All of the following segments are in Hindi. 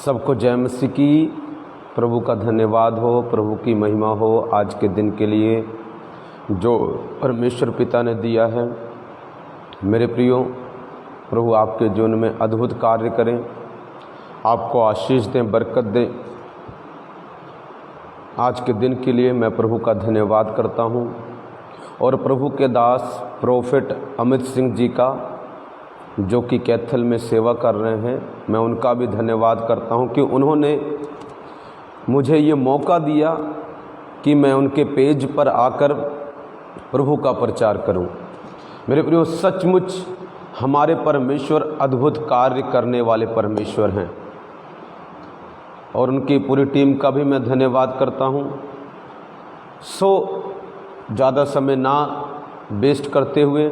सबको जय मसीह की। प्रभु का धन्यवाद हो, प्रभु की महिमा हो आज के दिन के लिए जो परमेश्वर पिता ने दिया है। मेरे प्रियो, प्रभु आपके जीवन में अद्भुत कार्य करें, आपको आशीष दें, बरकत दें। आज के दिन के लिए मैं प्रभु का धन्यवाद करता हूं और प्रभु के दास प्रोफेट अमित सिंह जी का जो कि कैथल में सेवा कर रहे हैं, मैं उनका भी धन्यवाद करता हूं कि उन्होंने मुझे ये मौका दिया कि मैं उनके पेज पर आकर प्रभु का प्रचार करूं। मेरे प्रियो, सचमुच हमारे परमेश्वर अद्भुत कार्य करने वाले परमेश्वर हैं और उनकी पूरी टीम का भी मैं धन्यवाद करता हूं। ज़्यादा समय ना वेस्ट करते हुए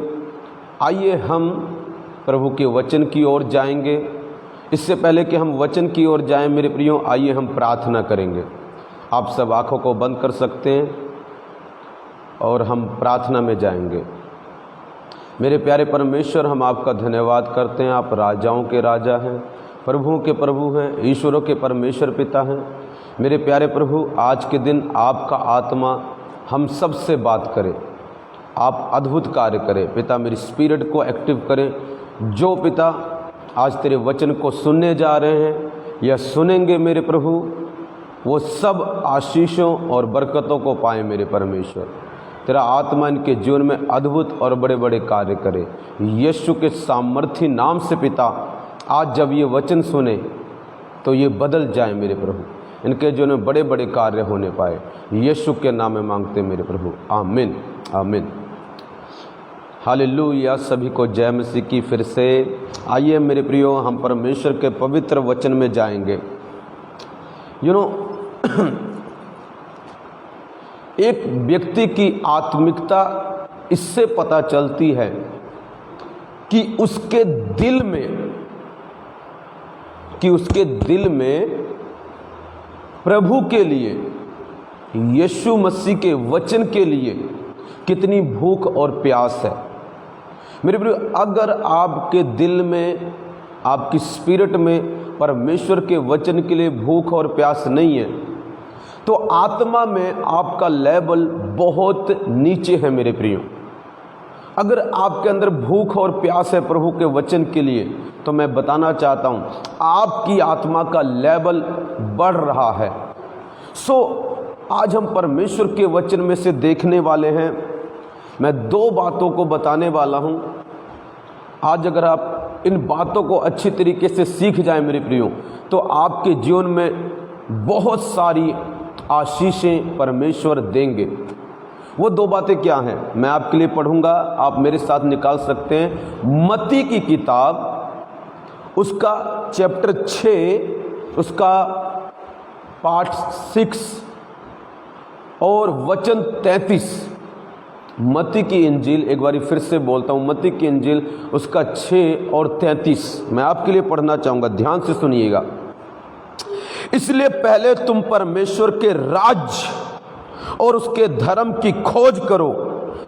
आइए हम प्रभु के वचन की ओर जाएंगे। इससे पहले कि हम वचन की ओर जाएं मेरे प्रियो, आइए हम प्रार्थना करेंगे। आप सब आंखों को बंद कर सकते हैं और हम प्रार्थना में जाएंगे। मेरे प्यारे परमेश्वर, हम आपका धन्यवाद करते हैं। आप राजाओं के राजा हैं, प्रभुओं के प्रभु हैं, ईश्वरों के परमेश्वर पिता हैं। मेरे प्यारे प्रभु, आज के दिन आपका आत्मा हम सब से बात करे, आप अद्भुत कार्य करें पिता। मेरी स्पिरिट को एक्टिव करें। जो पिता आज तेरे वचन को सुनने जा रहे हैं या सुनेंगे मेरे प्रभु, वो सब आशीषों और बरकतों को पाएं मेरे परमेश्वर। तेरा आत्मा इनके जीवन में अद्भुत और बड़े बड़े कार्य करे यीशु के सामर्थी नाम से पिता। आज जब ये वचन सुने तो ये बदल जाए मेरे प्रभु, इनके जीवन में बड़े बड़े कार्य होने पाए। यीशु के नाम में मांगते मेरे प्रभु, आमीन आमीन। हालेलुया। सभी को जय मसीह की। फिर से आइए मेरे प्रियो, हम परमेश्वर के पवित्र वचन में जाएंगे। एक व्यक्ति की आत्मिकता इससे पता चलती है कि उसके दिल में प्रभु के लिए, यीशु मसीह के वचन के लिए कितनी भूख और प्यास है। मेरे प्रिय, अगर आपके दिल में, आपकी स्पिरिट में परमेश्वर के वचन के लिए भूख और प्यास नहीं है तो आत्मा में आपका लेवल बहुत नीचे है मेरे प्रियो। अगर आपके अंदर भूख और प्यास है प्रभु के वचन के लिए तो मैं बताना चाहता हूं आपकी आत्मा का लेवल बढ़ रहा है। आज हम परमेश्वर के वचन में से देखने वाले हैं। मैं दो बातों को बताने वाला हूं। आज अगर आप इन बातों को अच्छी तरीके से सीख जाएं मेरे प्रियो, तो आपके जीवन में बहुत सारी आशीषें परमेश्वर देंगे। वो दो बातें क्या हैं मैं आपके लिए पढ़ूंगा, आप मेरे साथ निकाल सकते हैं। मत्ती की किताब, उसका चैप्टर 6, उसका पार्ट 6 और वचन 33। मत्ती की इंजील, एक बार फिर से बोलता हूँ, मत्ती की इंजील उसका 6 और 33 मैं आपके लिए पढ़ना चाहूँगा, ध्यान से सुनिएगा। इसलिए पहले तुम परमेश्वर के राज्य और उसके धर्म की खोज करो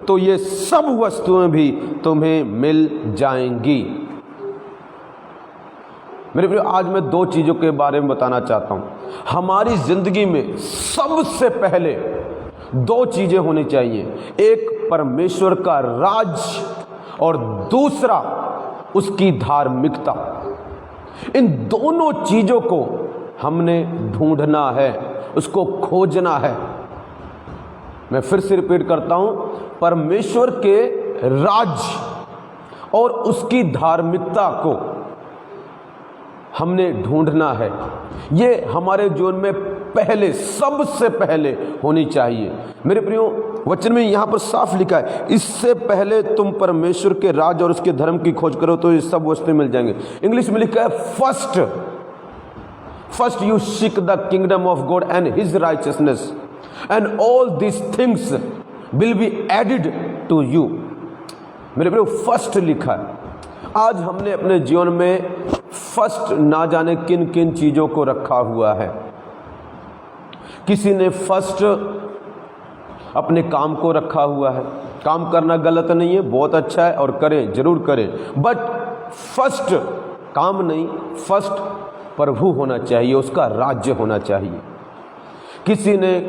तो ये सब वस्तुएं भी तुम्हें मिल जाएंगी। मेरे प्रिय, आज मैं दो चीज़ों के बारे में बताना चाहता हूँ। हमारी जिंदगी में सबसे पहले दो चीज़ें होनी चाहिए, एक परमेश्वर का राज और दूसरा उसकी धार्मिकता। इन दोनों चीज़ों को हमने ढूंढना है, उसको खोजना है। मैं फिर से रिपीट करता हूं, परमेश्वर के राज और उसकी धार्मिकता को हमने ढूंढना है। ये हमारे जीवन में पहले, सबसे पहले होनी चाहिए। मेरे प्रियो, वचन में यहां पर साफ लिखा है, इससे पहले तुम परमेश्वर के राज और उसके धर्म की खोज करो तो ये सब वस्तुएं मिल जाएंगे। इंग्लिश में लिखा है first you seek the kingdom of God and his righteousness and all this things will be added to you. मेरे प्रियो, फर्स्ट लिखा है। आज हमने अपने जीवन में फर्स्ट ना जाने किन किन चीजों को रखा हुआ है। किसी ने फर्स्ट अपने काम को रखा हुआ है। काम करना गलत नहीं है, बहुत अच्छा है और करें, जरूर करें, बट फर्स्ट काम नहीं, फर्स्ट प्रभु होना चाहिए, उसका राज्य होना चाहिए। किसी ने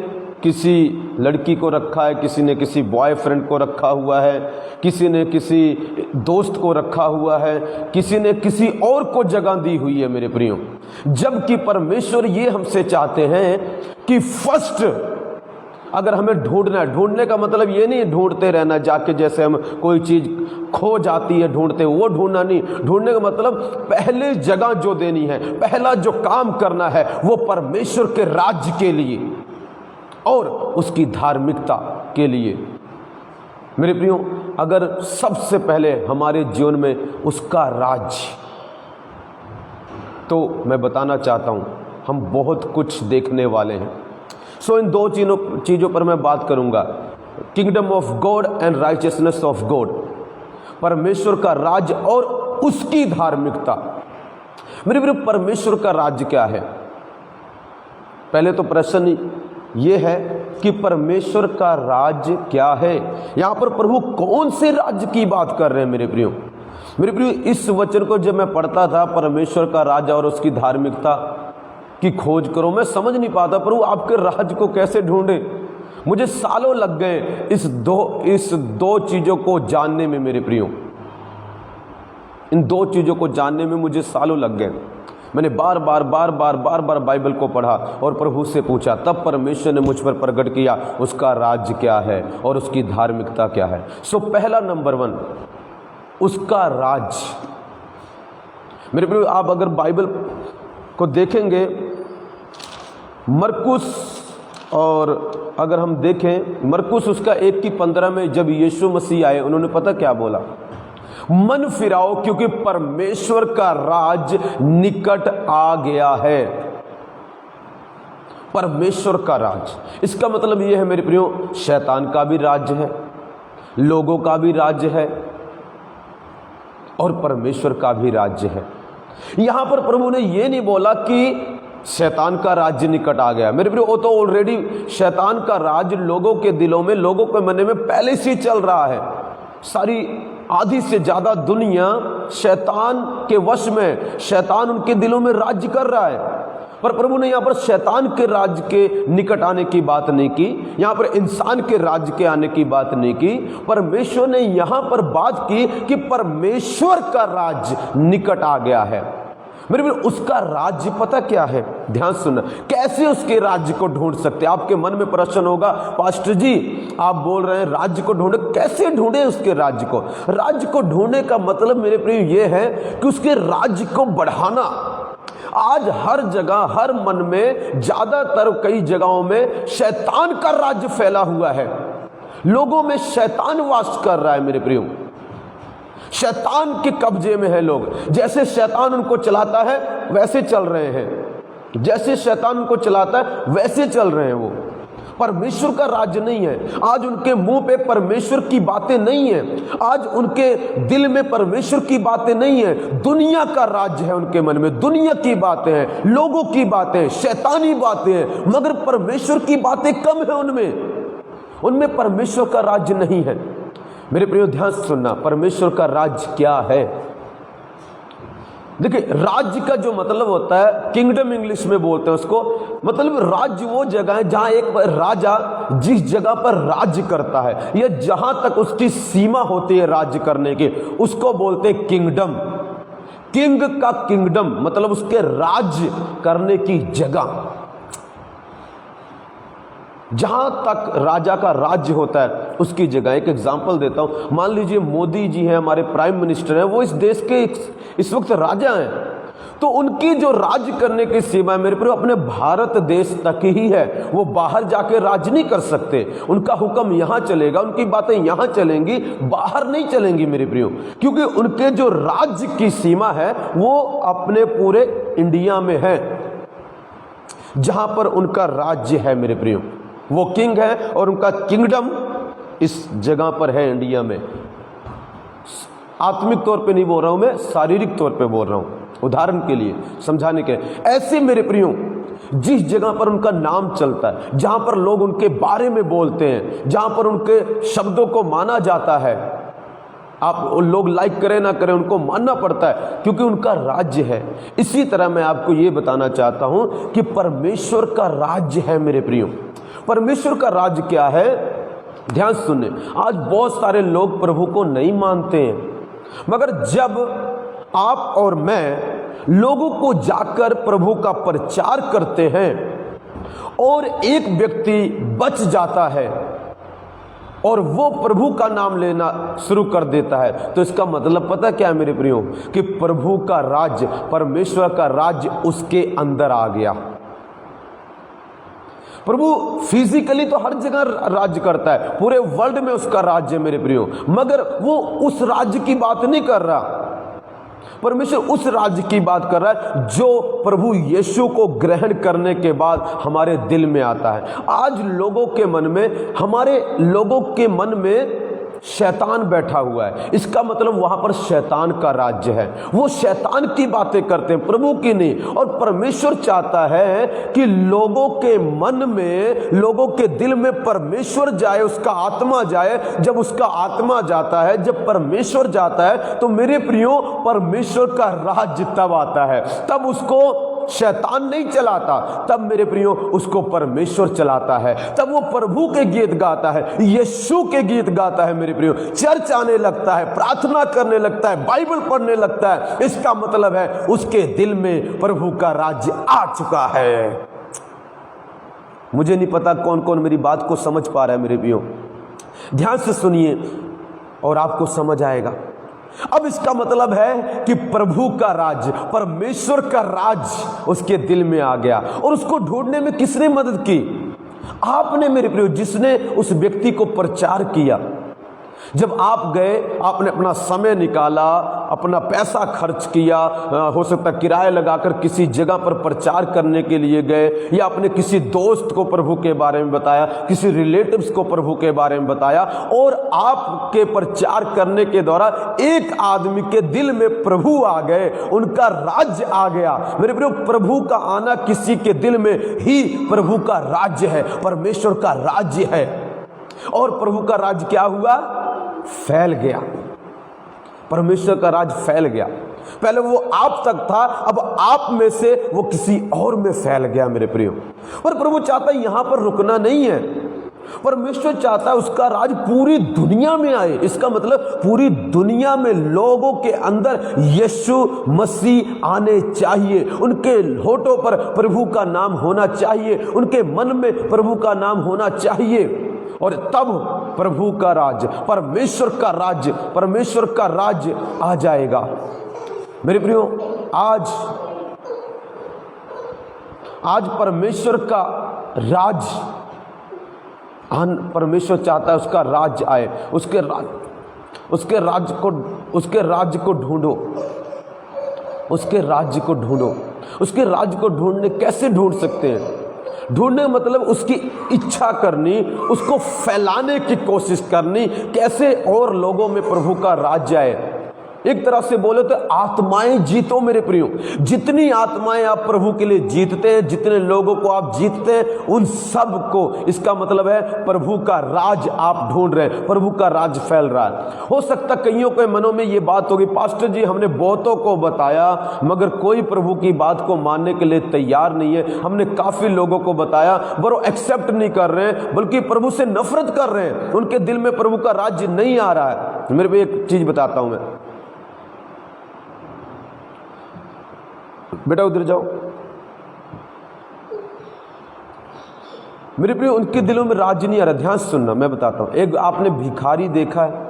किसी लड़की को रखा है, किसी ने किसी बॉयफ्रेंड को रखा हुआ है, किसी ने किसी दोस्त को रखा हुआ है, किसी ने किसी और को जगह दी हुई है मेरे प्रियो। जबकि परमेश्वर ये हमसे चाहते हैं कि फर्स्ट अगर हमें ढूंढना है, ढूंढने का मतलब ये नहीं ढूंढते रहना जाके, जैसे हम कोई चीज़ खो जाती है ढूंढते, वो ढूंढना नहीं। ढूंढने का मतलब पहले जगह जो देनी है, पहला जो काम करना है वो परमेश्वर के राज्य के लिए और उसकी धार्मिकता के लिए। मेरे प्रियो, अगर सबसे पहले हमारे जीवन में उसका राज्य, तो मैं बताना चाहता हूं हम बहुत कुछ देखने वाले हैं। सो इन दो चीज़ों पर मैं बात करूंगा, kingdom of God and righteousness of God, परमेश्वर का राज्य और उसकी धार्मिकता। मेरे प्रिय, परमेश्वर का राज्य क्या है? पहले तो प्रश्न ये है कि परमेश्वर का राज्य क्या है। यहां पर प्रभु कौन से राज्य की बात कर रहे हैं मेरे प्रियो? मेरे प्रियो, इस वचन को जब मैं पढ़ता था, परमेश्वर का राज्य और उसकी धार्मिकता की खोज करो, मैं समझ नहीं पाता प्रभु आपके राज्य को कैसे ढूंढे। मुझे सालों लग गए इस दो चीज़ों को जानने में मेरे प्रियो। इन दो चीज़ों को जानने में मुझे सालों लग गए। मैंने बार बार बाइबल को पढ़ा और प्रभु से पूछा, तब परमेश्वर ने मुझ पर प्रकट किया उसका राज्य क्या है और उसकी धार्मिकता क्या है। सो पहला नंबर 1 उसका राज्य। मेरे प्रिय, आप अगर बाइबल को देखेंगे, मरकुस, और अगर हम देखें मरकुस उसका 1:15 में जब यीशु मसीह आए, उन्होंने पता क्या बोला? मन फिराओ क्योंकि परमेश्वर का राज निकट आ गया है। परमेश्वर का राज, इसका मतलब यह है मेरे प्रियो, शैतान का भी राज्य है, लोगों का भी राज्य है और परमेश्वर का भी राज्य है। यहां पर प्रभु ने यह नहीं बोला कि शैतान का राज्य निकट आ गया। मेरे प्रियो, वो तो ऑलरेडी शैतान का राज लोगों के दिलों में, लोगों के मन में पहले से चल रहा है। सारी आधी से ज्यादा दुनिया शैतान के वश में, शैतान उनके दिलों में राज्य कर रहा है। पर प्रभु ने यहां पर शैतान के राज्य के निकट आने की बात नहीं की, यहां पर इंसान के राज्य के आने की बात नहीं की। परमेश्वर ने यहां पर बात की कि परमेश्वर का राज्य निकट आ गया है। मेरे भी उसका राज्य पता क्या है? ध्यान सुनना, कैसे उसके राज्य को ढूंढ सकते? आपके मन में प्रश्न होगा, पास्टर जी आप बोल रहे हैं राज्य को ढूंढे, कैसे ढूंढे उसके राज्य को? राज्य को ढूंढने का मतलब मेरे प्रिय ये है कि उसके राज्य को बढ़ाना। आज हर जगह, हर मन में, ज्यादातर कई जगहों में शैतान का राज्य फैला हुआ है। लोगों में शैतान वास कर रहा है मेरे प्रियो। शैतान के कब्जे में है लोग। जैसे शैतान उनको चलाता है वैसे चल रहे हैं, जैसे शैतान उनको चलाता है वैसे चल रहे हैं वो। परमेश्वर का राज्य नहीं है। आज उनके मुंह पे परमेश्वर की बातें नहीं है, आज उनके दिल में परमेश्वर की बातें नहीं है। दुनिया का राज्य है उनके मन में, दुनिया की बातें हैं, लोगों की बातें, शैतानी बातें हैं, मगर परमेश्वर की बातें कम है उनमें परमेश्वर का राज्य नहीं है। मेरे प्रियो ध्यान सुनना, परमेश्वर का राज्य क्या है? देखिए, राज्य का जो मतलब होता है, किंगडम इंग्लिश में बोलते हैं उसको, मतलब राज्य वो जगह है जहां एक राजा जिस जगह पर राज्य करता है या जहां तक उसकी सीमा होती है राज्य करने की, उसको बोलते हैं किंगडम। किंग का किंगडम मतलब उसके राज्य करने की जगह, जहां तक राजा का राज्य होता है उसकी जगह। एक एग्जांपल देता हूं, मान लीजिए मोदी जी हैं, हमारे प्राइम मिनिस्टर हैं, वो इस देश के इस वक्त राजा हैं, तो उनकी जो राज्य करने की सीमा है मेरे प्रियो अपने भारत देश तक ही है। वो बाहर जाके राज्य नहीं कर सकते, उनका हुक्म यहां चलेगा, उनकी बातें यहां चलेंगी, बाहर नहीं चलेंगी मेरे प्रियो, क्योंकि उनके जो राज्य की सीमा है वो अपने पूरे इंडिया में है, जहां पर उनका राज्य है मेरे प्रियो। वो किंग है और उनका किंगडम इस जगह पर है इंडिया में। आत्मिक तौर पे नहीं बोल रहा हूं मैं, शारीरिक तौर पे बोल रहा हूं, उदाहरण के लिए समझाने के। ऐसे मेरे प्रियो जिस जगह पर उनका नाम चलता है, जहां पर लोग उनके बारे में बोलते हैं, जहां पर उनके शब्दों को माना जाता है, आप लोग लाइक करें ना करें, उनको मानना पड़ता है क्योंकि उनका राज्य है। इसी तरह मैं आपको ये बताना चाहता हूं कि परमेश्वर का राज्य है मेरे प्रियो। परमेश्वर का राज्य क्या है, ध्यान सुने। आज बहुत सारे लोग प्रभु को नहीं मानते हैं, मगर जब आप और मैं लोगों को जाकर प्रभु का प्रचार करते हैं और एक व्यक्ति बच जाता है और वो प्रभु का नाम लेना शुरू कर देता है, तो इसका मतलब पता क्या है मेरे प्रियो, कि प्रभु का राज्य, परमेश्वर का राज्य उसके अंदर आ गया। प्रभु फिजिकली तो हर जगह राज्य करता है, पूरे वर्ल्ड में उसका राज्य है मेरे प्रियो, मगर वो उस राज्य की बात नहीं कर रहा। परमेश्वर उस राज्य की बात कर रहा है जो प्रभु यीशु को ग्रहण करने के बाद हमारे दिल में आता है। आज लोगों के मन में, हमारे लोगों के मन में शैतान बैठा हुआ है, इसका मतलब वहां पर शैतान का राज्य है। वो शैतान की बातें करते हैं, प्रभु की नहीं। और परमेश्वर चाहता है कि लोगों के मन में, लोगों के दिल में परमेश्वर जाए, उसका आत्मा जाए। जब उसका आत्मा जाता है, जब परमेश्वर जाता है, तो मेरे प्रियो परमेश्वर का राज्य तब आता है। तब उसको शैतान नहीं चलाता, तब मेरे प्रियो उसको परमेश्वर चलाता है। तब वो प्रभु के गीत गाता है, यीशु के गीत गाता है मेरे प्रियो, चर्च आने लगता है, प्रार्थना करने लगता है, बाइबल पढ़ने लगता है। इसका मतलब है उसके दिल में प्रभु का राज्य आ चुका है। मुझे नहीं पता कौन कौन मेरी बात को समझ पा रहा है मेरे प्रियो, ध्यान से सुनिए और आपको समझ आएगा। अब इसका मतलब है कि प्रभु का राज्य, परमेश्वर का राज्य उसके दिल में आ गया। और उसको ढूंढने में किसने मदद की? आपने मेरे प्रियो, जिसने उस व्यक्ति को प्रचार किया। जब आप गए, आपने अपना समय निकाला, अपना पैसा खर्च किया, हो सकता है किराया लगाकर किसी जगह पर प्रचार करने के लिए गए, या आपने किसी दोस्त को प्रभु के बारे में बताया, किसी रिलेटिव्स को प्रभु के बारे में बताया, और आपके प्रचार करने के द्वारा एक आदमी के दिल में प्रभु आ गए, उनका राज्य आ गया। मेरे प्रियो, प्रभु का आना किसी के दिल में ही प्रभु का राज्य है, परमेश्वर का राज्य है। और प्रभु का राज्य क्या हुआ? फैल गया। परमेश्वर का राज फैल गया। पहले वो आप तक था, अब आप में से वो किसी और में फैल गया मेरे प्रियो। और प्रभु चाहता है यहां पर रुकना नहीं है। परमेश्वर चाहता है उसका राज पूरी दुनिया में आए। इसका मतलब पूरी दुनिया में लोगों के अंदर यीशु मसीह आने चाहिए, उनके होठों पर प्रभु का नाम होना चाहिए, उनके मन में प्रभु का नाम होना चाहिए। और तब प्रभु का राज्य, परमेश्वर का राज्य आ जाएगा। मेरे प्रियो, आज परमेश्वर का राज्य, परमेश्वर चाहता है उसका राज्य आए। उसके राज्य को ढूंढो। उसके राज्य को ढूंढने कैसे ढूंढ सकते हैं? ढूंढने मतलब उसकी इच्छा करनी, उसको फैलाने की कोशिश करनी, कैसे और लोगों में प्रभु का राज्य आए। एक तरह से बोले तो आत्माएं जीतो मेरे प्रियो। जितनी आत्माएं आप प्रभु के लिए जीतते हैं, जितने लोगों को आप जीतते हैं, उन सब को, इसका मतलब है प्रभु का राज आप ढूंढ रहे हैं, प्रभु का राज फैल रहा है। हो सकता कईयों के मनों में ये बात होगी, पास्टर जी हमने बहुतों को बताया मगर कोई प्रभु की बात को मानने के लिए तैयार नहीं है। हमने काफी लोगों को बताया पर वो एक्सेप्ट नहीं कर रहे हैं, बल्कि प्रभु से नफरत कर रहे हैं, उनके दिल में प्रभु का राज्य नहीं आ रहा है। मेरे को एक चीज बताता हूं मैं, बेटा उधर जाओ। मेरे प्रिय, उनके दिलों में राज्य नहीं आ रहा। ध्यान सुनना, मैं बताता हूं। एक आपने भिखारी देखा है,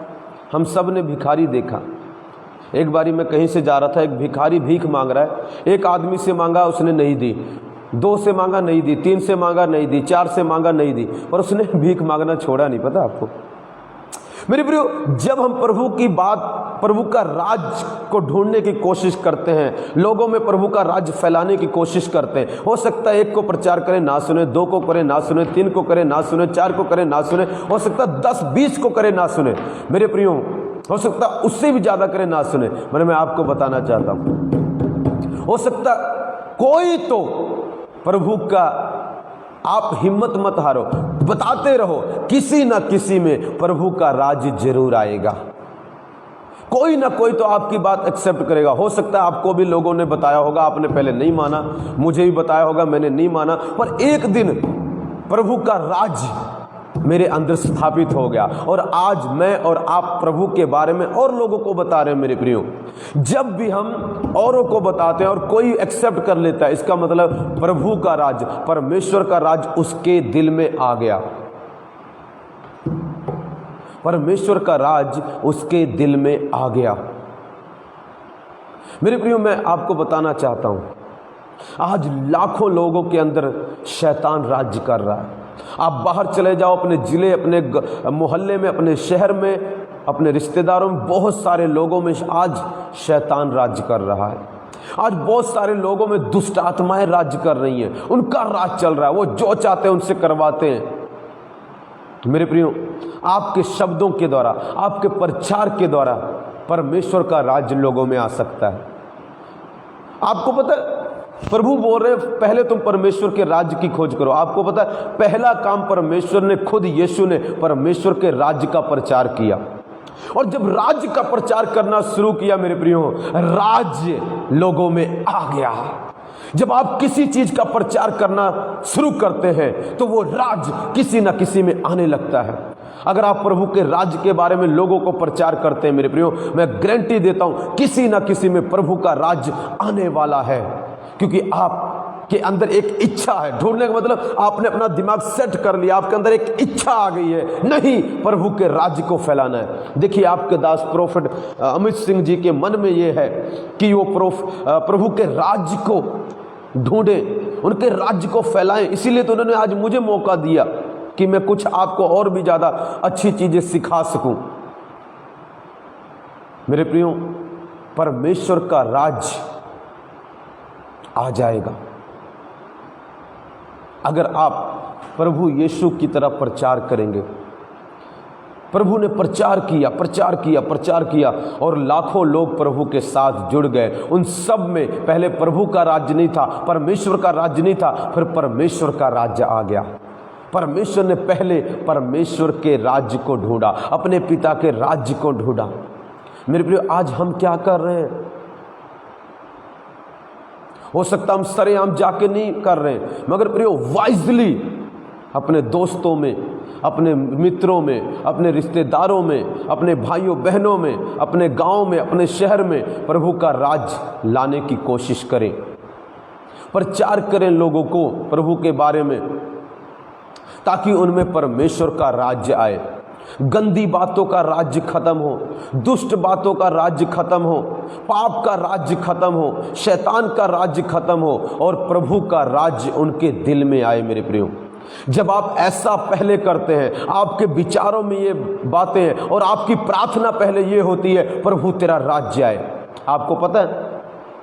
हम सब ने भिखारी देखा। एक बारी मैं कहीं से जा रहा था, एक भिखारी भीख मांग रहा है। एक आदमी से मांगा, उसने नहीं दी। 2 से मांगा, नहीं दी। 3 से मांगा, नहीं दी। 4 से मांगा, नहीं दी। और उसने भीख मांगना छोड़ा नहीं। पता आपको मेरे प्रियो, जब हम प्रभु की बात, प्रभु का राज को ढूंढने की कोशिश करते हैं, लोगों में प्रभु का राज फैलाने की कोशिश करते हैं, हो सकता है 1 को प्रचार करें ना सुने, 2 को करें ना सुने, 3 को करें ना सुने, 4 को करें ना सुने, हो सकता है 10-20 को करें ना सुने। मेरे प्रियो, हो सकता उससे भी ज्यादा करें ना सुने। मैं आपको बताना चाहता हूं, हो सकता कोई तो प्रभु का, आप हिम्मत मत हारो, बताते रहो, किसी ना किसी में प्रभु का राज्य जरूर आएगा। कोई ना कोई तो आपकी बात एक्सेप्ट करेगा। हो सकता है आपको भी लोगों ने बताया होगा, आपने पहले नहीं माना, मुझे भी बताया होगा, मैंने नहीं माना, पर एक दिन प्रभु का राज मेरे अंदर स्थापित हो गया और आज मैं और आप प्रभु के बारे में और लोगों को बता रहे हैं। मेरे प्रियो, जब भी हम औरों को बताते हैं और कोई एक्सेप्ट कर लेता है, इसका मतलब प्रभु का राज, परमेश्वर का राज उसके दिल में आ गया। परमेश्वर का राज उसके दिल में आ गया। मेरे प्रियो, मैं आपको बताना चाहता हूं, आज लाखों लोगों के अंदर शैतान राज्य कर रहा है। आप बाहर चले जाओ, अपने जिले, अपने मोहल्ले में, अपने शहर में, अपने रिश्तेदारों में, बहुत सारे लोगों में आज शैतान राज्य कर रहा है। आज बहुत सारे लोगों में दुष्ट आत्माएं राज्य कर रही हैं, उनका राज चल रहा है, वो जो चाहते हैं उनसे करवाते हैं। मेरे प्रियो, आपके शब्दों के द्वारा, आपके प्रचार के द्वारा परमेश्वर का राज्य लोगों में आ सकता है। आपको पता है, प्रभु बोल रहे हैं पहले तुम परमेश्वर के राज्य की खोज करो। आपको पता है, पहला काम परमेश्वर ने, खुद यीशु ने परमेश्वर के राज्य का प्रचार किया। और जब राज्य का प्रचार करना शुरू किया मेरे प्रियो, राज्य लोगों में आ गया। जब आप किसी चीज का प्रचार करना शुरू करते हैं तो वो राज किसी ना किसी में आने लगता है। अगर आप प्रभु के राज्य के बारे में लोगों को प्रचार करते हैं मेरे प्रियो, मैं गारंटी देता हूं किसी ना किसी में प्रभु का राज्य आने वाला है। क्योंकि आपके अंदर एक इच्छा है। ढूंढने का मतलब आपने अपना दिमाग सेट कर लिया, आपके अंदर एक इच्छा आ गई है, नहीं, प्रभु के राज्य को फैलाना है। देखिए, आपके दास प्रोफेट अमित सिंह जी के मन में ये है कि वो प्रभु के राज्य को ढूंढे, उनके राज्य को फैलाएं। इसीलिए तो उन्होंने आज मुझे मौका दिया कि मैं कुछ आपको और भी ज्यादा अच्छी चीजें सिखा सकूं। मेरे प्रियो, परमेश्वर का राज्य आ जाएगा अगर आप प्रभु यीशु की तरह प्रचार करेंगे। प्रभु ने प्रचार किया, प्रचार किया, प्रचार किया और लाखों लोग प्रभु के साथ जुड़ गए। उन सब में पहले प्रभु का राज्य नहीं था, परमेश्वर का राज्य नहीं था, फिर परमेश्वर का राज्य आ गया। परमेश्वर ने पहले परमेश्वर के राज्य को ढूंढा, अपने पिता के राज्य को ढूंढा। मेरे प्रिय, आज हम क्या कर रहे हैं? हो सकता हम सरेआम जाके नहीं कर रहे हैं, मगर प्रियो वाइजली अपने दोस्तों में, अपने मित्रों में, अपने रिश्तेदारों में, अपने भाइयों बहनों में, अपने गांव में, अपने शहर में प्रभु का राज लाने की कोशिश करें। प्रचार करें लोगों को प्रभु के बारे में, ताकि उनमें परमेश्वर का राज्य आए। गंदी बातों का राज्य खत्म हो, दुष्ट बातों का राज्य खत्म हो, पाप का राज्य खत्म हो, शैतान का राज्य खत्म हो और प्रभु का राज्य उनके दिल में आए। मेरे प्रियो, जब आप ऐसा पहले करते हैं, आपके विचारों में ये बातें हैं और आपकी प्रार्थना पहले ये होती है, प्रभु तेरा राज्य आए। आपको पता है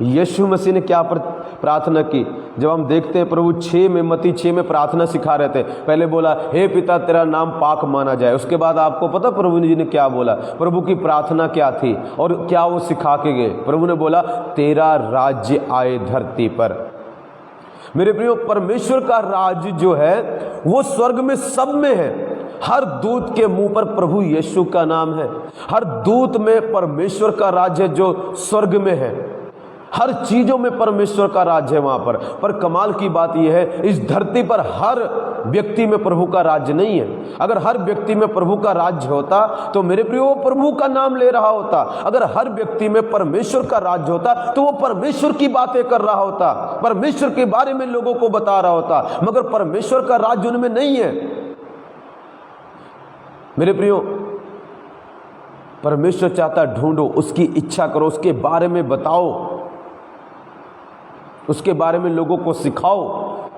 यीशु मसीह ने क्या प्रार्थना की? जब हम देखते हैं प्रभु 6 में, मत्ती 6 में प्रार्थना सिखा रहे थे, पहले बोला हे पिता तेरा नाम पाक माना जाए। उसके बाद आपको पता प्रभु जी ने क्या बोला? प्रभु की प्रार्थना क्या थी और क्या वो सिखा के गए? प्रभु ने बोला तेरा राज्य आए धरती पर। मेरे प्रियो, परमेश्वर का राज्य जो है वो स्वर्ग में सब में है। हर दूत के मुंह पर प्रभु यीशु का नाम है। हर दूत में परमेश्वर का राज्य है जो स्वर्ग में है। हर चीजों में परमेश्वर का राज्य है वहां पर कमाल की बात यह है, इस धरती पर हर व्यक्ति में प्रभु का राज्य नहीं है। अगर हर व्यक्ति में प्रभु का राज्य होता तो मेरे प्रियो वो प्रभु का नाम ले रहा होता। अगर हर व्यक्ति में परमेश्वर का राज्य होता तो वो परमेश्वर की बातें कर रहा होता, परमेश्वर के बारे में लोगों को बता रहा होता, मगर परमेश्वर का राज्य उनमें नहीं है। मेरे प्रियो, परमेश्वर चाहता ढूंढो, उसकी इच्छा करो, उसके बारे में बताओ, उसके बारे में लोगों को सिखाओ,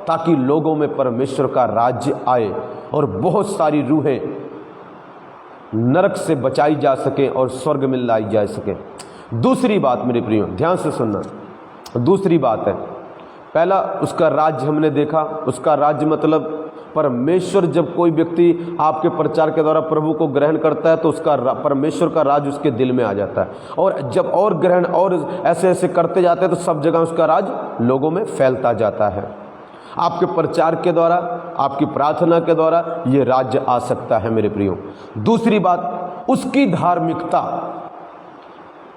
ताकि लोगों में परमेश्वर का राज्य आए और बहुत सारी रूहें नरक से बचाई जा सके और स्वर्ग में लाई जा सके। दूसरी बात मेरे प्रियो, ध्यान से सुनना, दूसरी बात है, पहला उसका राज्य हमने देखा। उसका राज्य मतलब परमेश्वर, जब कोई व्यक्ति आपके प्रचार के द्वारा प्रभु को ग्रहण करता है तो उसका परमेश्वर का राज उसके दिल में आ जाता है। और जब और ग्रहण और ऐसे ऐसे करते जाते हैं तो सब जगह उसका राज लोगों में फैलता जाता है। आपके प्रचार के द्वारा, आपकी प्रार्थना के द्वारा ये राज्य आ सकता है मेरे प्रियो। दूसरी बात, उसकी धार्मिकता।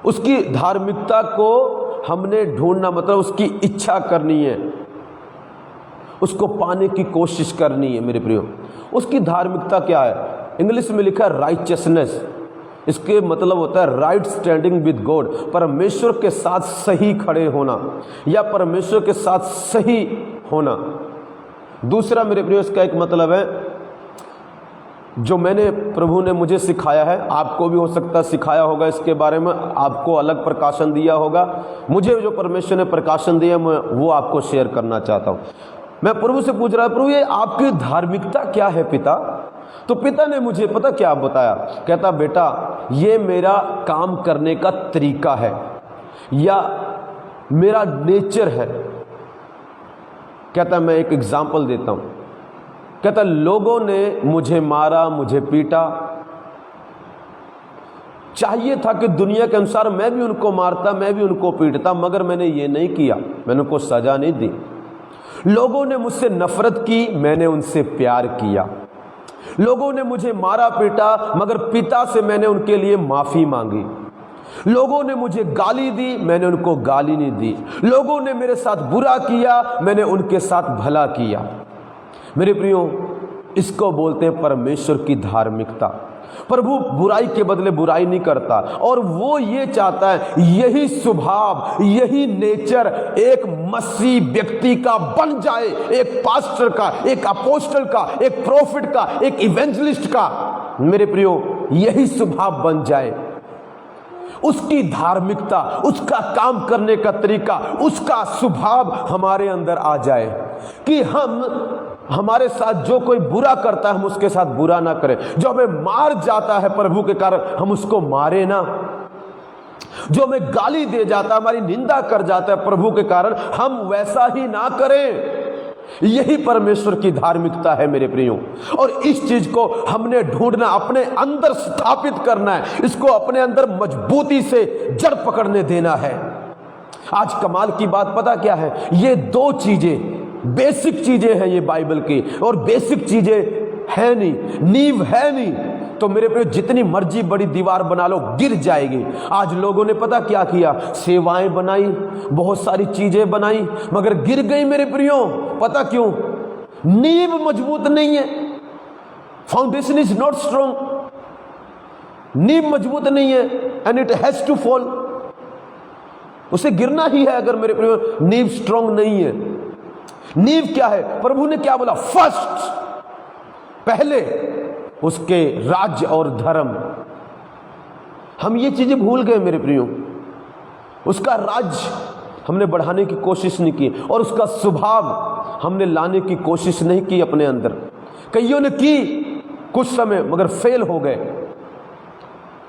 उसकी धार्मिकता को हमने ढूंढना, मतलब उसकी इच्छा करनी है, उसको पाने की कोशिश करनी है मेरे प्रियो। उसकी धार्मिकता क्या है? इंग्लिश में लिखा है राइचियसनेस। इसके मतलब होता है राइट स्टैंडिंग विद गॉड, परमेश्वर के साथ सही खड़े होना या परमेश्वर के साथ सही होना। दूसरा मेरे प्रियो इसका एक मतलब है, जो मैंने प्रभु ने मुझे सिखाया है, आपको भी हो सकता है सिखाया होगा, इसके बारे में आपको अलग प्रकाशन दिया होगा। मुझे जो परमेश्वर ने प्रकाशन दिया मैं वो आपको शेयर करना चाहता हूँ। मैं प्रभु से पूछ रहा प्रभु ये आपकी धार्मिकता क्या है पिता? तो पिता ने मुझे पता क्या बताया, कहता बेटा ये मेरा काम करने का तरीका है या मेरा नेचर है। कहता मैं एक एग्जाम्पल देता हूँ। कहता लोगों ने मुझे मारा, मुझे पीटा, चाहिए था कि दुनिया के अनुसार मैं भी उनको मारता, मैं भी उनको पीटता, मगर मैंने ये नहीं किया, मैंने उनको सजा नहीं दी। लोगों ने मुझसे नफरत की, मैंने उनसे प्यार किया। लोगों ने मुझे मारा पीटा, मगर पिता से मैंने उनके लिए माफी मांगी। लोगों ने मुझे गाली दी, मैंने उनको गाली नहीं दी। लोगों ने मेरे साथ बुरा किया, मैंने उनके साथ भला किया। मेरे प्रियो इसको बोलते हैं परमेश्वर की धार्मिकता। प्रभु बुराई के बदले बुराई नहीं करता, और वो ये चाहता है यही स्वभाव, यही नेचर एक मसीह व्यक्ति का बन जाए, एक पास्टर का, एक अपोस्टल का, एक प्रोफिट का, एक इवेंजलिस्ट का। मेरे प्रियो यही स्वभाव बन जाए, उसकी धार्मिकता, उसका काम करने का तरीका, उसका स्वभाव हमारे अंदर आ जाए कि हमारे साथ जो कोई बुरा करता है हम उसके साथ बुरा ना करें। जो हमें मार जाता है प्रभु के कारण हम उसको मारे ना। जो हमें गाली दे जाता है, हमारी निंदा कर जाता है प्रभु के कारण, हम वैसा ही ना करें। यही परमेश्वर की धार्मिकता है मेरे प्रियो। और इस चीज को हमने ढूंढना, अपने अंदर स्थापित करना है, इसको अपने अंदर मजबूती से जड़ पकड़ने देना है। आज कमाल की बात पता क्या है? ये दो चीजें बेसिक चीजें हैं ये बाइबल की, और बेसिक चीजें है नहीं, नींव है नहीं, तो मेरे प्रियो जितनी मर्जी बड़ी दीवार बना लो गिर जाएगी। आज लोगों ने पता क्या किया? सेवाएं बनाई, बहुत सारी चीजें बनाई, मगर गिर गई मेरे प्रियो। पता क्यों? नींव मजबूत नहीं है, फाउंडेशन इज नॉट स्ट्रॉन्ग। नींव मजबूत नहीं है and it has to fall. उसे गिरना ही है अगर मेरे प्रियो नींव स्ट्रॉन्ग नहीं है। नींव क्या है? प्रभु ने क्या बोला? फर्स्ट, पहले उसके राज्य और धर्म। हम ये चीजें भूल गए मेरे प्रियो। उसका राज्य हमने बढ़ाने की कोशिश नहीं की, और उसका स्वभाव हमने लाने की कोशिश नहीं की अपने अंदर। कईयों ने की कुछ समय, मगर फेल हो गए।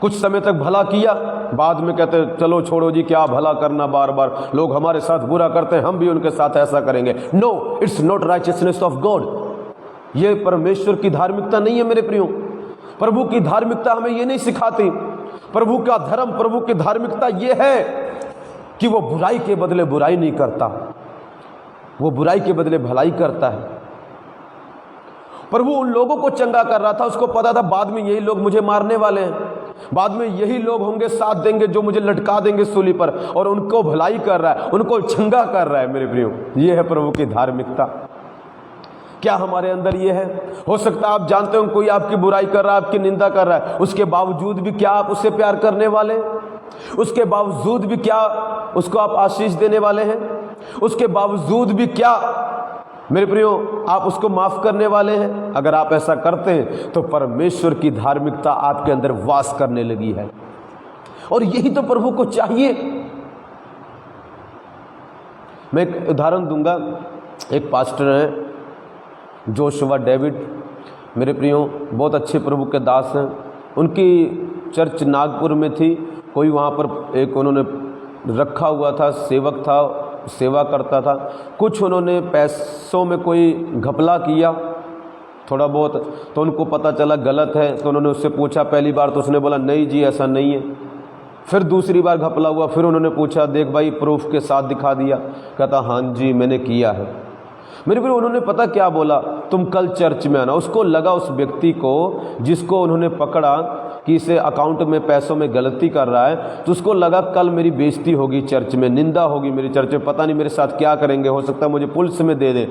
कुछ समय तक भला किया, बाद में कहते चलो छोड़ो जी, क्या भला करना, बार बार लोग हमारे साथ बुरा करते हैं, हम भी उनके साथ ऐसा करेंगे। No, it's not righteousness of God. ये परमेश्वर की धार्मिकता नहीं है मेरे प्रियो। प्रभु की धार्मिकता हमें ये नहीं सिखाती। प्रभु का धर्म, प्रभु की धार्मिकता ये है कि वो बुराई के बदले बुराई नहीं करता, वो बुराई के बदले भलाई करता है। प्रभु उन लोगों को चंगा कर रहा था, उसको पता था बाद में यही लोग मुझे मारने वाले हैं, बाद में यही लोग होंगे साथ देंगे जो मुझे लटका देंगे सूली पर, और उनको भलाई कर रहा है, उनको चंगा कर रहा है मेरे प्रियो। ये है प्रभु की धार्मिकता। क्या हमारे अंदर ये है? हो सकता है आप जानते हो कोई आपकी बुराई कर रहा है, आपकी निंदा कर रहा है, उसके बावजूद भी क्या आप उससे प्यार करने वाले हैं? उसके बावजूद भी क्या उसको आप आशीष देने वाले हैं? उसके बावजूद भी क्या मेरे प्रियो आप उसको माफ करने वाले हैं? अगर आप ऐसा करते हैं तो परमेश्वर की धार्मिकता आपके अंदर वास करने लगी है, और यही तो प्रभु को चाहिए। मैं एक उदाहरण दूंगा। एक पास्टर हैं जोशुआ डेविड, मेरे प्रियो बहुत अच्छे प्रभु के दास हैं। उनकी चर्च नागपुर में थी, कोई वहाँ पर एक उन्होंने रखा हुआ था, सेवक था, सेवा करता था। कुछ उन्होंने पैसों में कोई घपला किया थोड़ा बहुत, तो उनको पता चला गलत है, तो उन्होंने उससे पूछा। पहली बार तो उसने बोला नहीं जी ऐसा नहीं है। फिर दूसरी बार घपला हुआ, फिर उन्होंने पूछा, देख भाई प्रूफ के साथ दिखा दिया। कहता हाँ जी मैंने किया है। मेरे प्रिय, उन्होंने पता क्या बोला, तुम कल चर्च में आना। उसको लगा, उस व्यक्ति को जिसको उन्होंने पकड़ा कि इसे अकाउंट में पैसों में गलती कर रहा है, तो उसको लगा कल मेरी बेइज्जती होगी चर्च में, निंदा होगी मेरी चर्च में, पता नहीं मेरे साथ क्या करेंगे, हो सकता है मुझे पुलिस में दे दे।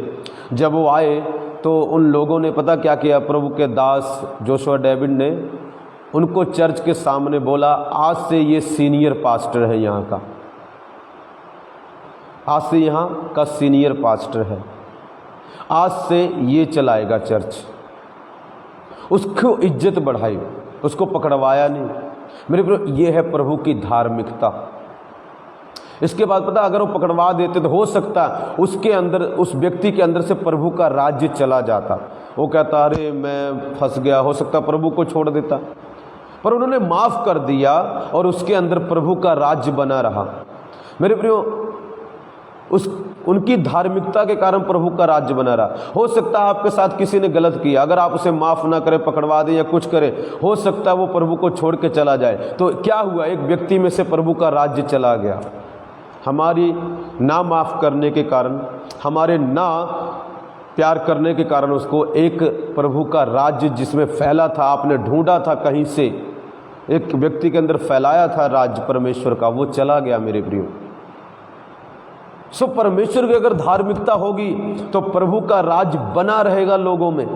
जब वो आए तो उन लोगों ने पता क्या किया, प्रभु के दास जोशुआ डेविड ने उनको चर्च के सामने बोला, आज से ये सीनियर पास्टर है यहाँ का, आज से यहाँ का सीनियर पास्टर है, आज से ये चलाएगा चर्च। उसको इज्जत बढ़ाई, उसको पकड़वाया नहीं। मेरे प्रिय, ये है प्रभु की धार्मिकता। इसके बाद पता, अगर वो पकड़वा देते तो हो सकता है उसके अंदर, उस व्यक्ति के अंदर से प्रभु का राज्य चला जाता। वो कहता अरे मैं फंस गया, हो सकता प्रभु को छोड़ देता, पर उन्होंने माफ़ कर दिया और उसके अंदर प्रभु का राज्य बना रहा। मेरे प्रियो, उनकी धार्मिकता के कारण प्रभु का राज्य बना रहा। हो सकता है आपके साथ किसी ने गलत किया, अगर आप उसे माफ़ ना करें, पकड़वा दें या कुछ करें, हो सकता है वो प्रभु को छोड़ के चला जाए। तो क्या हुआ, एक व्यक्ति में से प्रभु का राज्य चला गया। हमारी ना माफ़ करने के कारण, हमारे ना प्यार करने के कारण उसको एक प्रभु का राज्य जिसमें फैला था, आपने ढूंढा था कहीं से, एक व्यक्ति के अंदर फैलाया था राज्य परमेश्वर का, वो चला गया। मेरे प्रियो, सो परमेश्वर की अगर धार्मिकता होगी तो प्रभु का राज बना रहेगा लोगों में।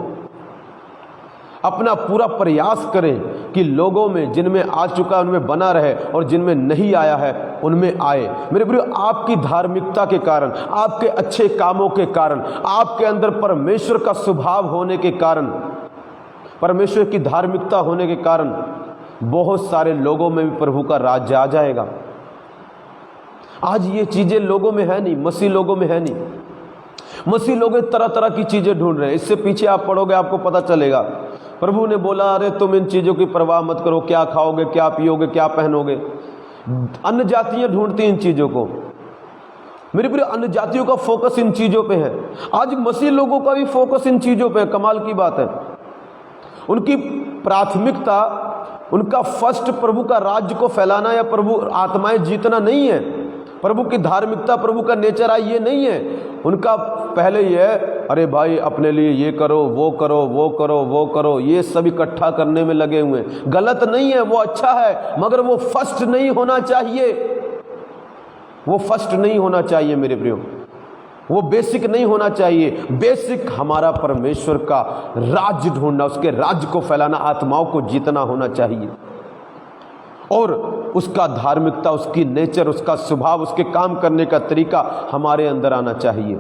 अपना पूरा प्रयास करें कि लोगों में, जिनमें आ चुका उनमें बना रहे, और जिनमें नहीं आया है उनमें आए। मेरे प्रिय, आपकी धार्मिकता के कारण, आपके अच्छे कामों के कारण, आपके अंदर परमेश्वर का स्वभाव होने के कारण, परमेश्वर की धार्मिकता होने के कारण बहुत सारे लोगों में भी प्रभु का राज्य आ जाएगा। आज ये चीज़ें लोगों में है नहीं, मसीह लोगों में है नहीं। मसीह लोग तरह तरह की चीज़ें ढूंढ रहे हैं। इससे पीछे आप पढ़ोगे आपको पता चलेगा, प्रभु ने बोला अरे तुम इन चीज़ों की परवाह मत करो, क्या खाओगे, क्या पियोगे, क्या पहनोगे। अन्य जातियाँ ढूंढती इन चीज़ों को। मेरे प्रिय, अन्य जातियों का फोकस इन चीज़ों पे है। आज मसीह लोगों का भी फोकस इन चीज़ों पे है। कमाल की बात है, उनकी प्राथमिकता, उनका फर्स्ट प्रभु का राज्य को फैलाना या प्रभु आत्माएं जीतना नहीं है। प्रभु की धार्मिकता, प्रभु का नेचर आई ये नहीं है। उनका पहले ये है, अरे भाई अपने लिए ये करो, वो करो, वो करो, वो करो, ये सब इकट्ठा करने में लगे हुए हैं। गलत नहीं है, वो अच्छा है, मगर वो फर्स्ट नहीं होना चाहिए। वो फर्स्ट नहीं होना चाहिए मेरे प्रियो, वो बेसिक नहीं होना चाहिए। बेसिक हमारा परमेश्वर का राज्य ढूंढना, उसके राज्य को फैलाना, आत्माओं को जीतना होना चाहिए। और उसका धार्मिकता, उसकी नेचर, उसका स्वभाव, उसके काम करने का तरीका हमारे अंदर आना चाहिए।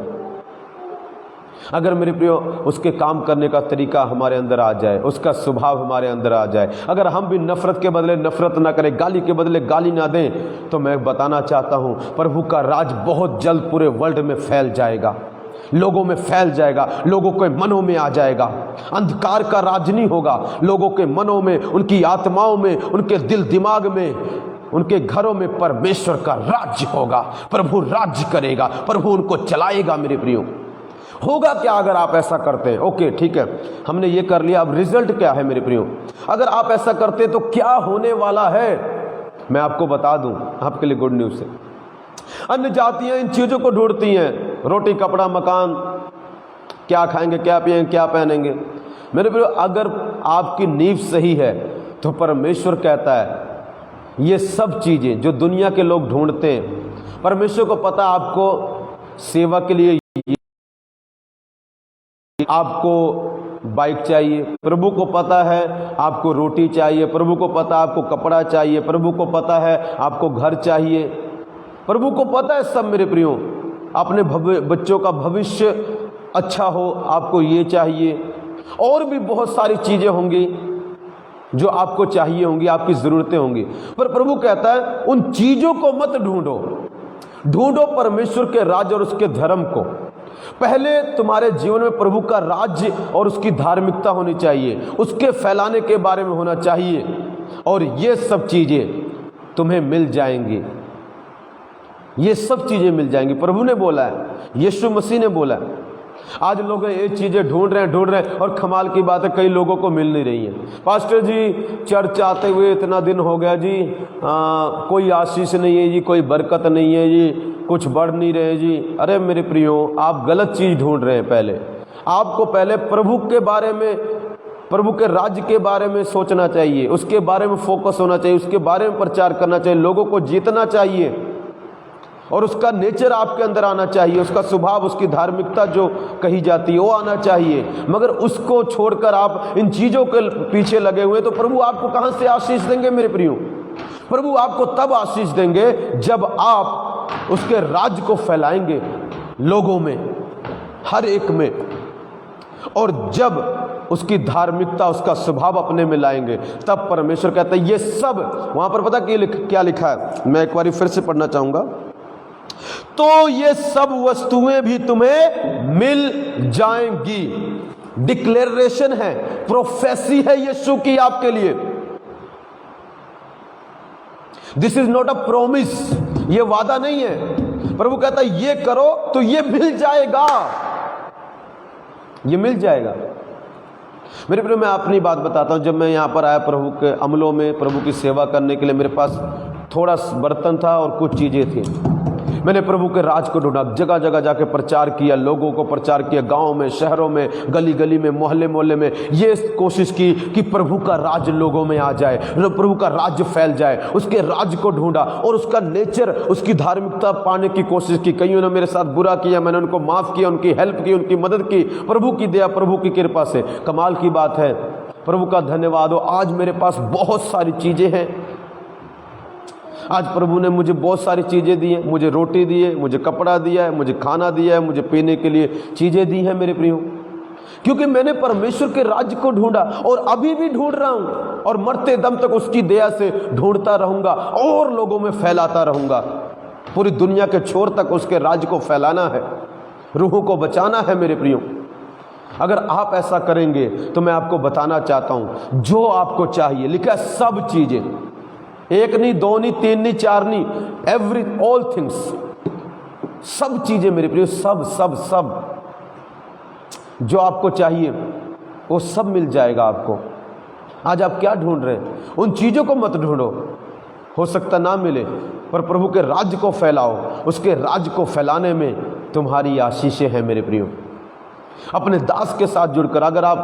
अगर मेरे प्रियो उसके काम करने का तरीका हमारे अंदर आ जाए, उसका स्वभाव हमारे अंदर आ जाए, अगर हम भी नफरत के बदले नफरत ना करें, गाली के बदले गाली ना दें, तो मैं बताना चाहता हूं प्रभु का राज बहुत जल्द पूरे वर्ल्ड में फैल जाएगा, लोगों में फैल जाएगा, लोगों के मनों में आ जाएगा। अंधकार का राज नहीं होगा, लोगों के मनों में, उनकी आत्माओं में, उनके दिल दिमाग में, उनके घरों में परमेश्वर का राज्य होगा। प्रभु राज्य करेगा, प्रभु उनको चलाएगा। मेरे प्रियो, होगा क्या अगर आप ऐसा करते हैं? ओके ठीक है, हमने ये कर लिया, अब रिजल्ट क्या है मेरे प्रियो? अगर आप ऐसा करते तो क्या होने वाला है मैं आपको बता दूं, आपके लिए गुड न्यूज़ है। अन्य जातियां इन चीज़ों को ढूंढती हैं, रोटी कपड़ा मकान, क्या खाएंगे, क्या पिएंगे, क्या पहनेंगे। मेरे प्रियो, अगर आपकी नींव सही है तो परमेश्वर कहता है ये सब चीज़ें जो दुनिया के लोग ढूंढते हैं, परमेश्वर को पता आपको सेवा के लिए आपको बाइक चाहिए, प्रभु को पता है आपको रोटी चाहिए, प्रभु को पता आपको कपड़ा चाहिए, प्रभु को पता है आपको घर चाहिए, प्रभु को पता है सब। मेरे प्रियो, अपने बच्चों का भविष्य अच्छा हो, आपको ये चाहिए, और भी बहुत सारी चीज़ें होंगी जो आपको चाहिए होंगी, आपकी ज़रूरतें होंगी। पर प्रभु कहता है उन चीज़ों को मत ढूंढो, ढूंढो परमेश्वर के राज्य और उसके धर्म को। पहले तुम्हारे जीवन में प्रभु का राज्य और उसकी धार्मिकता होनी चाहिए, उसके फैलाने के बारे में होना चाहिए, और ये सब चीज़ें तुम्हें मिल जाएंगी, ये सब चीज़ें मिल जाएंगी। प्रभु ने बोला है, यीशु मसीह ने बोला है। आज लोग ये चीज़ें ढूंढ रहे हैं, और कमाल की बात है कई लोगों को मिल नहीं रही है। पास्टर जी चर्च आते हुए इतना दिन हो गया जी, कोई आशीष नहीं है जी, कोई बरकत नहीं है जी, कुछ बढ़ नहीं रहे जी। अरे मेरे प्रियो, आप गलत चीज़ ढूंढ रहे हैं। पहले आपको पहले प्रभु के बारे में, प्रभु के राज्य के बारे में सोचना चाहिए, उसके बारे में फोकस होना चाहिए, उसके बारे में प्रचार करना चाहिए, लोगों को जीतना चाहिए और उसका नेचर आपके अंदर आना चाहिए, उसका स्वभाव, उसकी धार्मिकता जो कही जाती है वो आना चाहिए। मगर उसको छोड़कर आप इन चीज़ों के पीछे लगे हुए तो प्रभु आपको कहाँ से आशीष देंगे मेरे प्रियो? प्रभु आपको तब आशीष देंगे जब आप उसके राज्य को फैलाएंगे लोगों में, हर एक में, और जब उसकी धार्मिकता, उसका स्वभाव अपने में लाएंगे, तब परमेश्वर कहता है ये सब। वहां पर पता क्या लिखा है, मैं एक बार फिर से पढ़ना चाहूंगा। तो ये सब वस्तुएं भी तुम्हें मिल जाएंगी। डिक्लेरेशन है, प्रोफेसी है यीशु की आपके लिए। This is not a promise, ये वादा नहीं है। प्रभु कहता है ये करो तो ये मिल जाएगा, ये मिल जाएगा। मेरे प्रिय, मैं अपनी बात बताता हूं। जब मैं यहां पर आया प्रभु के अमलों में, प्रभु की सेवा करने के लिए, मेरे पास थोड़ा बर्तन था और कुछ चीजें थी। मैंने प्रभु के राज को ढूंढा, जगह जगह जाके प्रचार किया, लोगों को प्रचार किया, गांव में, शहरों में, गली गली में, मोहल्ले मोहल्ले में। ये कोशिश की कि प्रभु का राज लोगों में आ जाए, प्रभु का राज्य फैल जाए। उसके राज को ढूंढा और उसका नेचर, उसकी धार्मिकता पाने की कोशिश की। कईयों ने मेरे साथ बुरा किया, मैंने उनको माफ़ किया, उनकी हेल्प की, उनकी मदद की। प्रभु की दया, प्रभु की कृपा से कमाल की बात है, प्रभु का धन्यवाद हो, आज मेरे पास बहुत सारी चीज़ें हैं। आज प्रभु ने मुझे बहुत सारी चीज़ें दी हैं, मुझे रोटी दी है, मुझे कपड़ा दिया है, मुझे खाना दिया है, मुझे पीने के लिए चीज़ें दी हैं मेरे प्रियो, क्योंकि मैंने परमेश्वर के राज्य को ढूंढा और अभी भी ढूंढ रहा हूं और मरते दम तक उसकी दया से ढूंढता रहूंगा और लोगों में फैलाता रहूंगा। पूरी दुनिया के छोर तक उसके राज्य को फैलाना है, रूहों को बचाना है मेरे प्रियो। अगर आप ऐसा करेंगे तो मैं आपको बताना चाहता हूं, जो आपको चाहिए, लिखा सब चीज़ें, एक नहीं, दो नहीं, तीन नहीं, चार नहीं, एवरी ऑल थिंग्स, सब चीजें मेरे प्रिय, सब सब सब जो आपको चाहिए वो सब मिल जाएगा आपको। आज आप क्या ढूंढ रहे हैं? उन चीजों को मत ढूंढो, हो सकता ना मिले, पर प्रभु के राज्य को फैलाओ। उसके राज्य को फैलाने में तुम्हारी आशीषें हैं मेरे प्रियो। अपने दास के साथ जुड़कर, अगर आप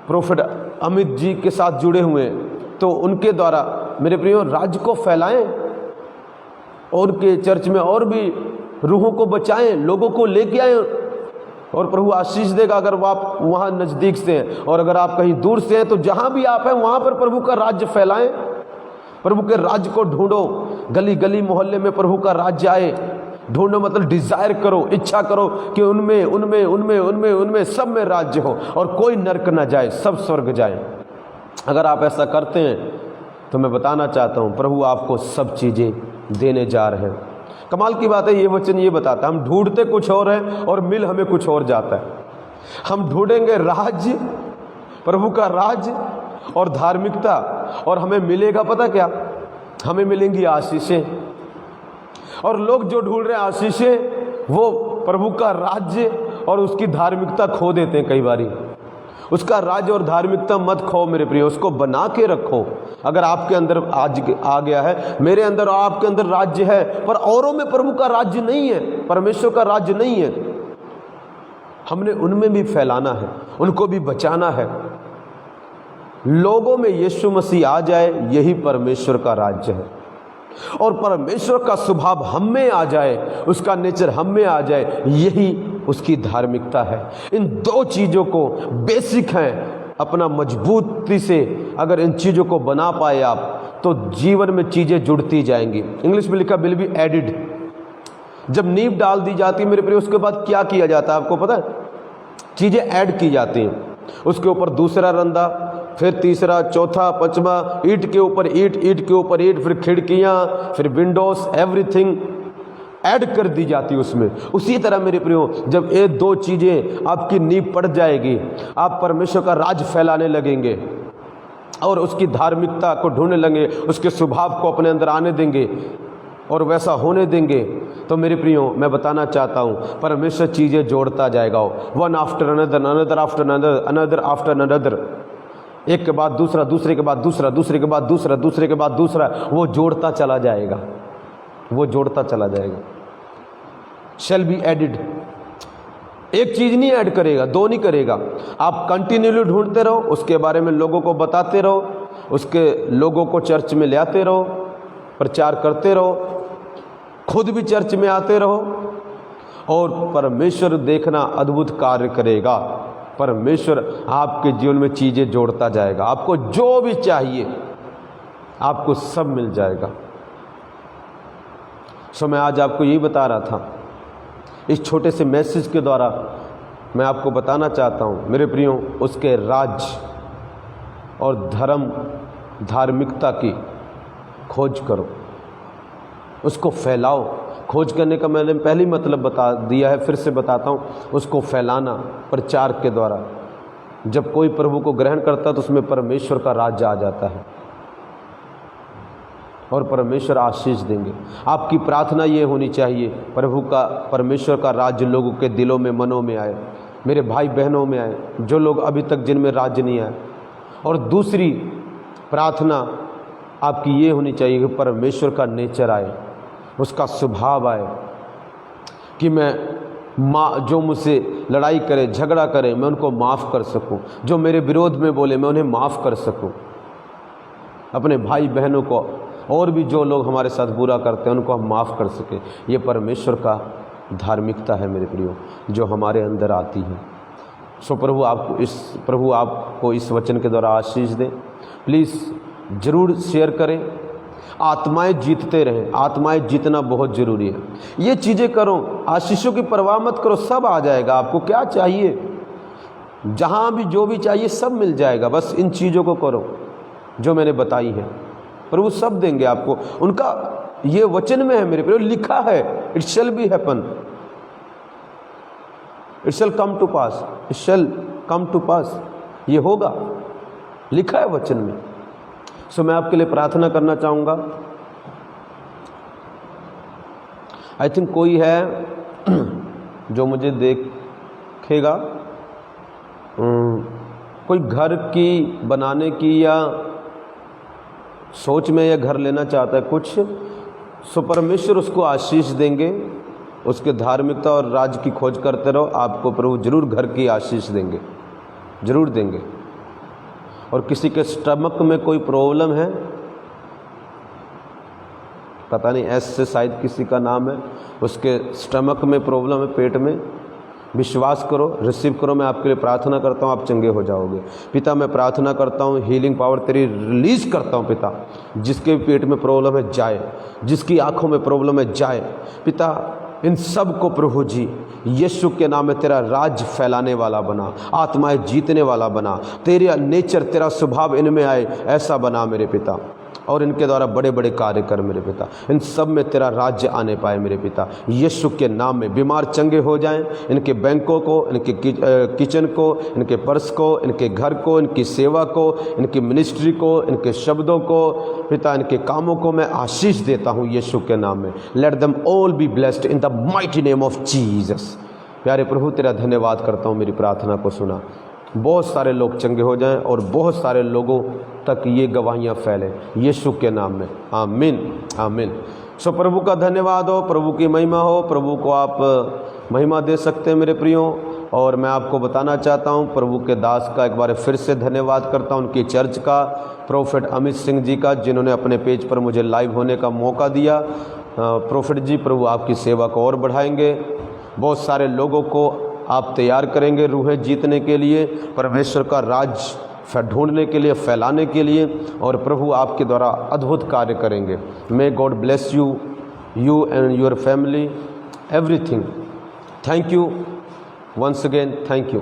प्रोफेट अमित जी के साथ जुड़े हुए हैं तो उनके द्वारा मेरे प्रियो राज्य को फैलाएं और उनके चर्च में और भी रूहों को बचाएं, लोगों को लेके आए और प्रभु आशीष देगा। अगर आप वहाँ नज़दीक से हैं और अगर आप कहीं दूर से हैं तो जहाँ भी आप हैं वहाँ पर प्रभु का राज्य फैलाएं, प्रभु के राज्य को ढूंढो। गली गली मोहल्ले में प्रभु का राज्य आए, ढूंढो मतलब डिजायर करो, इच्छा करो कि उनमें उनमें उनमें उनमें उनमें सब में राज्य हो और कोई नरक न जाए, सब स्वर्ग जाए। अगर आप ऐसा करते हैं तो मैं बताना चाहता हूं, प्रभु आपको सब चीज़ें देने जा रहे हैं। कमाल की बात है, ये वचन ये बताता है, हम ढूंढते कुछ और है और मिल हमें कुछ और जाता है। हम ढूंढेंगे राज्य, प्रभु का राज्य और धार्मिकता, और हमें मिलेगा पता क्या? हमें मिलेंगी आशीषें। और लोग जो ढूंढ रहे हैं आशीषें, वो प्रभु का राज्य और उसकी धार्मिकता खो देते हैं कई बारी। उसका राज्य और धार्मिकता मत खो मेरे प्रिय, उसको बना के रखो। अगर आपके अंदर आज आ गया है, मेरे अंदर और आपके अंदर राज्य है, पर औरों में प्रभु का राज्य नहीं है, परमेश्वर का राज्य नहीं है, हमने उनमें भी फैलाना है, उनको भी बचाना है। लोगों में यीशु मसीह आ जाए, यही परमेश्वर का राज्य है। और परमेश्वर का स्वभाव हम में आ जाए, उसका नेचर हम में आ जाए, यही उसकी धार्मिकता है। इन दो चीज़ों को बेसिक हैं। अपना मजबूती से अगर इन चीज़ों को बना पाए आप, तो जीवन में चीज़ें जुड़ती जाएंगी। इंग्लिश में लिखा विल बी एडिड। जब नींव डाल दी जाती है मेरे प्रिय, उसके बाद क्या किया जाता है आपको पता है? चीज़ें ऐड की जाती हैं, उसके ऊपर दूसरा रंदा, फिर तीसरा, चौथा, पांचवा, ईंट के ऊपर ईंट, ईंट के ऊपर ईंट, फिर खिड़कियाँ, फिर विंडोज, एवरीथिंग ऐड कर दी जाती है उसमें। उसी तरह मेरे प्रियो, जब ये दो चीज़ें आपकी नींव पड़ जाएगी, आप परमेश्वर का राज फैलाने लगेंगे और उसकी धार्मिकता को ढूंढने लगेंगे, उसके स्वभाव को अपने अंदर आने देंगे और वैसा होने देंगे, तो मेरे प्रियो मैं बताना चाहता हूँ, परमेश्वर चीज़ें जोड़ता जाएगा, one after another, another after another, another after another, एक के बाद दूसरा, दूसरे के बाद दूसरा, दूसरे के बाद दूसरा, दूसरे के बाद दूसरा, वो जोड़ता चला जाएगा। वो जोड़ता चला जाएगा। शैल बी एडिड, एक चीज़ नहीं ऐड करेगा, दो नहीं करेगा। आप कंटिन्यूली ढूंढते रहो, उसके बारे में लोगों को बताते रहो, उसके लोगों को चर्च में ले आते रहो, प्रचार करते रहो, खुद भी चर्च में आते रहो, और परमेश्वर देखना अद्भुत कार्य करेगा। परमेश्वर आपके जीवन में चीज़ें जोड़ता जाएगा। आपको जो भी चाहिए आपको सब मिल जाएगा। सो मैं आज आपको यही बता रहा था, इस छोटे से मैसेज के द्वारा मैं आपको बताना चाहता हूँ मेरे प्रियो, उसके राज्य और धर्म धार्मिकता की खोज करो, उसको फैलाओ। खोज करने का मैंने पहले मतलब बता दिया है, फिर से बताता हूँ, उसको फैलाना प्रचार के द्वारा। जब कोई प्रभु को ग्रहण करता है तो उसमें परमेश्वर का राज्य आ जाता है और परमेश्वर आशीष देंगे। आपकी प्रार्थना ये होनी चाहिए, प्रभु का, परमेश्वर का राज्य लोगों के दिलों में, मनों में आए, मेरे भाई बहनों में आए, जो लोग अभी तक जिनमें राज्य नहीं आए। और दूसरी प्रार्थना आपकी ये होनी चाहिए कि परमेश्वर का नेचर आए, उसका स्वभाव आए, कि मैं जो मुझसे लड़ाई करे, झगड़ा करे, मैं उनको माफ़ कर सकूं, जो मेरे विरोध में बोले मैं उन्हें माफ़ कर सकूं, अपने भाई बहनों को और भी जो लोग हमारे साथ बुरा करते हैं उनको हम माफ़ कर सकें। ये परमेश्वर का धार्मिकता है मेरे प्रियो, जो हमारे अंदर आती है। सो प्रभु आपको इस वचन के द्वारा आशीष दें। प्लीज़ ज़रूर शेयर करें, आत्माएं जीतते रहें। आत्माएं जीतना बहुत ज़रूरी है। ये चीज़ें करो, आशीषों की परवाह मत करो, सब आ जाएगा। आपको क्या चाहिए, जहाँ भी जो भी चाहिए सब मिल जाएगा। बस इन चीज़ों को करो जो मैंने बताई है, प्रभु सब देंगे आपको। उनका ये वचन में है मेरे प्रियो, लिखा है, it shall be happen, it shall come to pass, it shall come to pass, ये होगा, लिखा है वचन में। सो मैं आपके लिए प्रार्थना करना चाहूँगा। आई थिंक कोई है जो मुझे देखेगा, कोई घर की बनाने की या सोच में या घर लेना चाहता है कुछ, सो परमेश्वर उसको आशीष देंगे। उसके धार्मिकता और राज्य की खोज करते रहो, आपको प्रभु जरूर घर की आशीष देंगे, जरूर देंगे। और किसी के स्टमक में कोई प्रॉब्लम है, पता नहीं एस से शायद किसी का नाम है, उसके स्टमक में प्रॉब्लम है, पेट में, विश्वास करो, रिसीव करो। मैं आपके लिए प्रार्थना करता हूँ, आप चंगे हो जाओगे। पिता मैं प्रार्थना करता हूँ, हीलिंग पावर तेरी रिलीज़ करता हूँ पिता। जिसके पेट में प्रॉब्लम है जाए, जिसकी आंखों में प्रॉब्लम है जाए पिता। इन सब को प्रभु जी यीशु के नाम में तेरा राज्य फैलाने वाला बना, आत्माएं जीतने वाला बना, तेरा नेचर, तेरा स्वभाव इनमें आए, ऐसा बना मेरे पिता। और इनके द्वारा बड़े बड़े कार्य कर मेरे पिता। इन सब में तेरा राज्य आने पाए मेरे पिता, यीशु के नाम में। बीमार चंगे हो जाएं, इनके बैंकों को, इनके किचन को, इनके पर्स को, इनके घर को, इनकी सेवा को, इनकी मिनिस्ट्री को, इनके शब्दों को पिता, इनके कामों को मैं आशीष देता हूँ यीशु के नाम में। Let them all be blessed in the mighty name of Jesus. प्यारे प्रभु तेरा धन्यवाद करता हूँ, मेरी प्रार्थना को सुना। बहुत सारे लोग चंगे हो जाएं और बहुत सारे लोगों तक ये गवाहियाँ फैलें यीशु के नाम में। आमीन, आमीन। सो प्रभु का धन्यवाद हो, प्रभु की महिमा हो। प्रभु को आप महिमा दे सकते हैं मेरे प्रियो। और मैं आपको बताना चाहता हूँ, प्रभु के दास का एक बार फिर से धन्यवाद करता हूँ, उनकी चर्च का, प्रोफेट अमित सिंह जी का, जिन्होंने अपने पेज पर मुझे लाइव होने का मौका दिया। प्रोफेट जी, प्रभु आपकी सेवा को और बढ़ाएंगे, बहुत सारे लोगों को आप तैयार करेंगे रूहें जीतने के लिए, परमेश्वर का राज्य ढूंढने के लिए, फैलाने के लिए, और प्रभु आपके द्वारा अद्भुत कार्य करेंगे। May God bless you, you and your family, everything. Thank you once again, thank you.